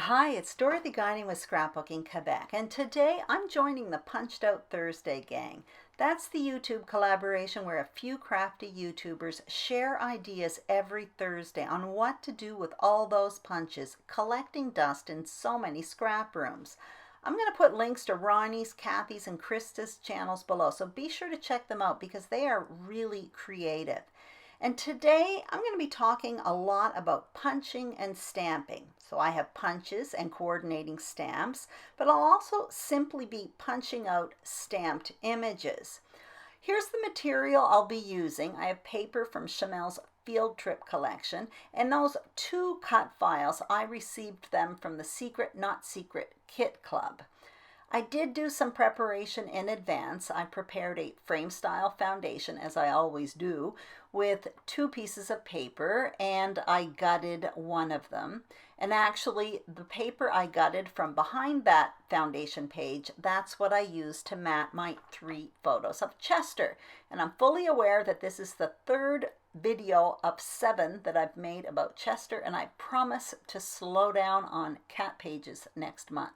Hi, it's Dorothy Guiding with Scrapbooking Quebec, and today I'm joining the Punched Out Thursday gang. That's the YouTube collaboration where a few crafty YouTubers share ideas every Thursday on what to do with all those punches, collecting dust in so many scrap rooms. I'm going to put links to Ronnie's, Kathy's, and Krista's channels below, so be sure to check them out because they are really creative. And today I'm going to be talking a lot about punching and stamping. So I have punches and coordinating stamps, but I'll also simply be punching out stamped images. Here's the material I'll be using. I have paper from Chamel's Field Trip collection, and those two cut files, I received them from the Secret Not Secret Kit Club. I did do some preparation in advance. I prepared a frame style foundation, as I always do, with two pieces of paper, and I gutted one of them. And actually, the paper I gutted from behind that foundation page, that's what I used to mat my 3 photos of Chester. And I'm fully aware that this is the third video of 7 that I've made about Chester, and I promise to slow down on cat pages next month.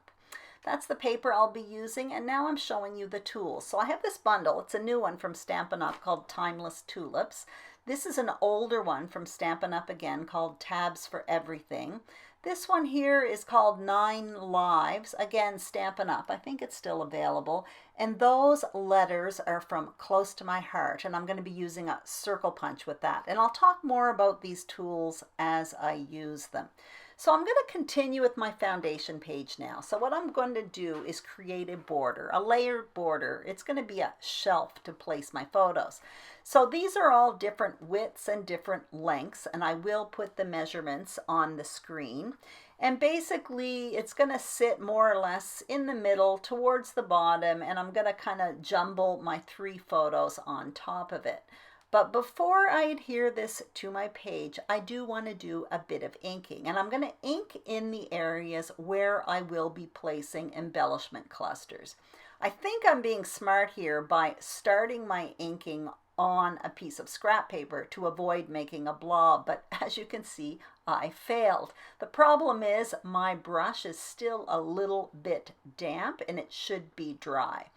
That's the paper I'll be using, and now I'm showing you the tools. So I have this bundle. It's a new one from Stampin' Up called Timeless Tulips. This is an older one from Stampin' Up again called Tabs for Everything. This one here is called 9 Lives, again Stampin' Up. I think it's still available. And those letters are from Close to My Heart, and I'm going to be using a circle punch with that. And I'll talk more about these tools as I use them. So I'm going to continue with my foundation page now. So what I'm going to do is create a border, a layered border. It's going to be a shelf to place my photos. So these are all different widths and different lengths, and I will put the measurements on the screen. And basically it's going to sit more or less in the middle towards the bottom, and I'm going to kind of jumble my 3 photos on top of it. But before I adhere this to my page, I do want to do a bit of inking. And I'm going to ink in the areas where I will be placing embellishment clusters. I think I'm being smart here by starting my inking on a piece of scrap paper to avoid making a blob, but as you can see, I failed. The problem is my brush is still a little bit damp and it should be dry.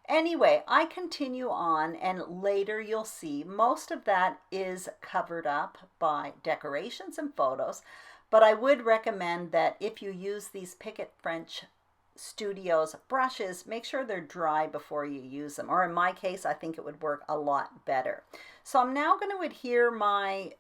Anyway, I continue on, and later you'll see most of that is covered up by decorations and photos, but I would recommend that if you use these Picket French Studios brushes, make sure they're dry before you use them, or in my case, I think it would work a lot better. So I'm now going to adhere my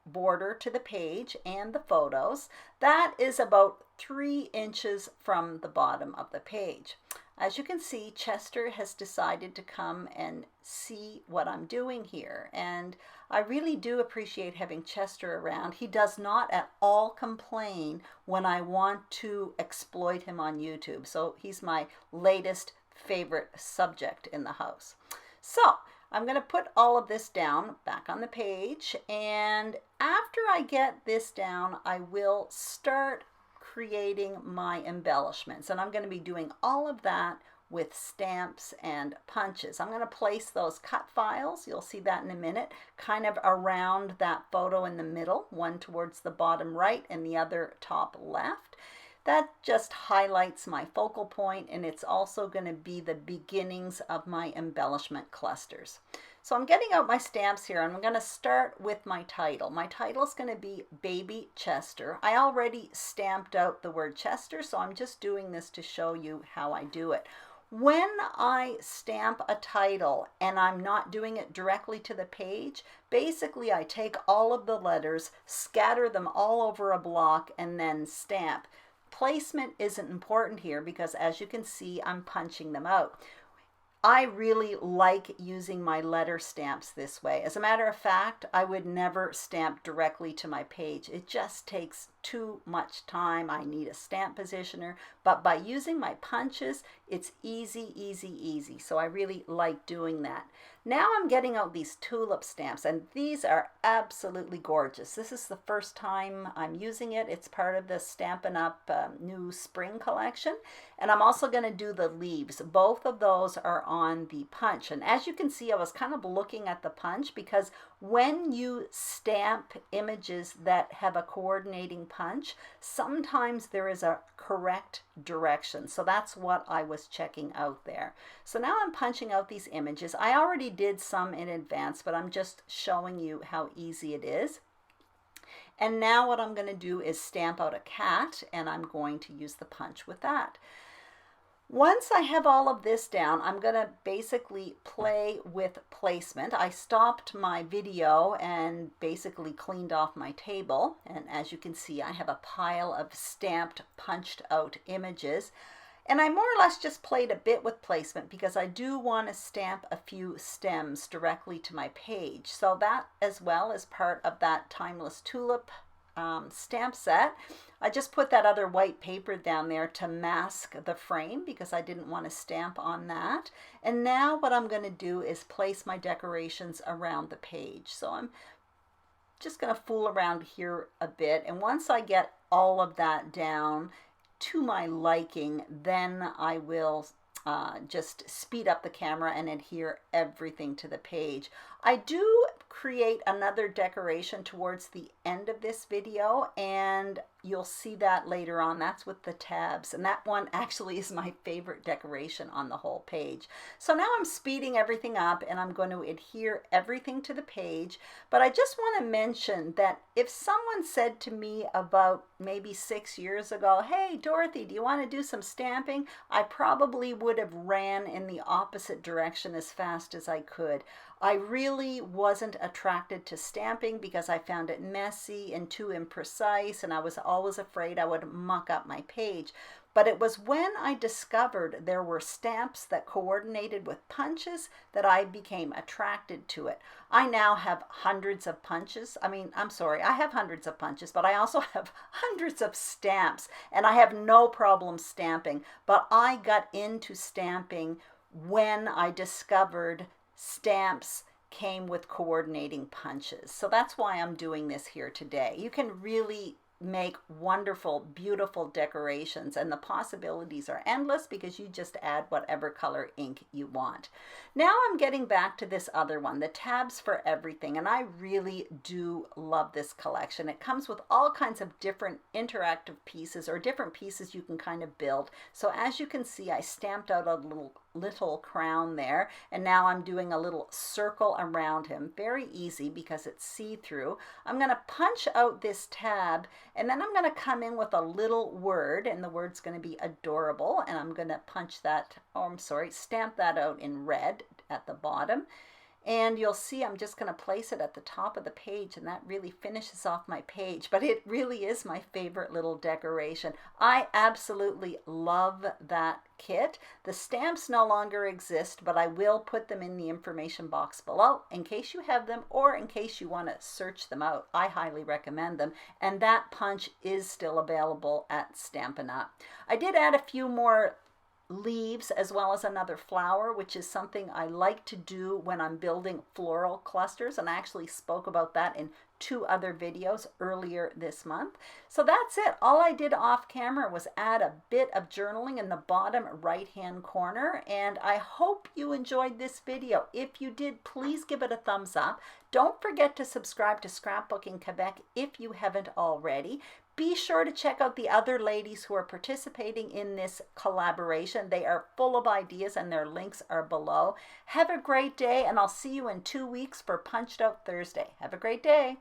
border to the page and the photos. That is about 3 inches from the bottom of the page. As you can see, Chester has decided to come and see what I'm doing here, and I really do appreciate having Chester around. He does not at all complain when I want to exploit him on YouTube, so he's my latest favorite subject in the house. So I'm going to put all of this down back on the page, and after I get this down, I will start creating my embellishments, and I'm going to be doing all of that with stamps and punches. I'm going to place those cut files, you'll see that in a minute, kind of around that photo in the middle, one towards the bottom right and the other top left. That just highlights my focal point, and it's also going to be the beginnings of my embellishment clusters. So I'm getting out my stamps here, and I'm going to start with my title. My title is going to be Baby Chester. I already stamped out the word Chester, so I'm just doing this to show you how I do it. When I stamp a title and I'm not doing it directly to the page, basically I take all of the letters, scatter them all over a block, and then stamp. Placement isn't important here because, as you can see, I'm punching them out. I really like using my letter stamps this way. As a matter of fact, I would never stamp directly to my page. It just takes too much time. I need a stamp positioner, but by using my punches, it's easy, easy, easy. So I really like doing that. Now I'm getting out these tulip stamps, and these are absolutely gorgeous. This is the first time I'm using it. It's part of the Stampin' Up new spring collection, and I'm also going to do the leaves. Both of those are on the punch. And as you can see, I was kind of looking at the punch because when you stamp images that have a coordinating punch, sometimes there is a correct direction. So that's what I was checking out there. So now I'm punching out these images. I already did some in advance, but I'm just showing you how easy it is. And now what I'm going to do is stamp out a cat, and I'm going to use the punch with that. Once I have all of this down, I'm going to basically play with placement. I stopped my video and basically cleaned off my table. And as you can see, I have a pile of stamped, punched out images. And I more or less just played a bit with placement because I do want to stamp a few stems directly to my page. So that as well is part of that Timeless Tulip stamp set. I just put that other white paper down there to mask the frame because I didn't want to stamp on that. And now what I'm going to do is place my decorations around the page. So I'm just going to fool around here a bit. And once I get all of that down to my liking, then I will just speed up the camera and adhere everything to the page. I do create another decoration towards the end of this video, and you'll see that later on. That's with the tabs, and that one actually is my favorite decoration on the whole page. So now I'm speeding everything up and I'm going to adhere everything to the page. But I just want to mention that if someone said to me about maybe 6 years ago, "Hey Dorothy, do you want to do some stamping?" I probably would have ran in the opposite direction as fast as I could. I really wasn't attracted to stamping because I found it messy and too imprecise, and I was always afraid I would muck up my page. But it was when I discovered there were stamps that coordinated with punches that I became attracted to it. I now have hundreds of punches. I have hundreds of punches, but I also have hundreds of stamps, and I have no problem stamping. But I got into stamping when I discovered stamps came with coordinating punches. So that's why I'm doing this here today. You can really make wonderful, beautiful decorations, and the possibilities are endless because you just add whatever color ink you want. Now I'm getting back to this other one, the Tabs for Everything, and I really do love this collection. It comes with all kinds of different interactive pieces or different pieces you can kind of build. So as you can see, I stamped out a little crown there, and now I'm doing a little circle around him. Very easy because it's see-through. I'm going to punch out this tab, and then I'm going to come in with a little word, and the word's going to be adorable, and I'm going to stamp that out in red at the bottom. And you'll see I'm just going to place it at the top of the page, and that really finishes off my page. But it really is my favorite little decoration. I absolutely love that kit. The stamps no longer exist, but I will put them in the information box below in case you have them or in case you want to search them out. I highly recommend them. And that punch is still available at Stampin' Up. I did add a few more leaves as well as another flower, which is something I like to do when I'm building floral clusters, and I actually spoke about that in 2 other videos earlier this month. So that's it. All I did off camera was add a bit of journaling in the bottom right hand corner, and I hope you enjoyed this video. If you did, please give it a thumbs up. Don't forget to subscribe to Scrapbooking Quebec if you haven't already. Be sure to check out the other ladies who are participating in this collaboration. They are full of ideas and their links are below. Have a great day, and I'll see you in 2 weeks for Punched Out Thursday. Have a great day.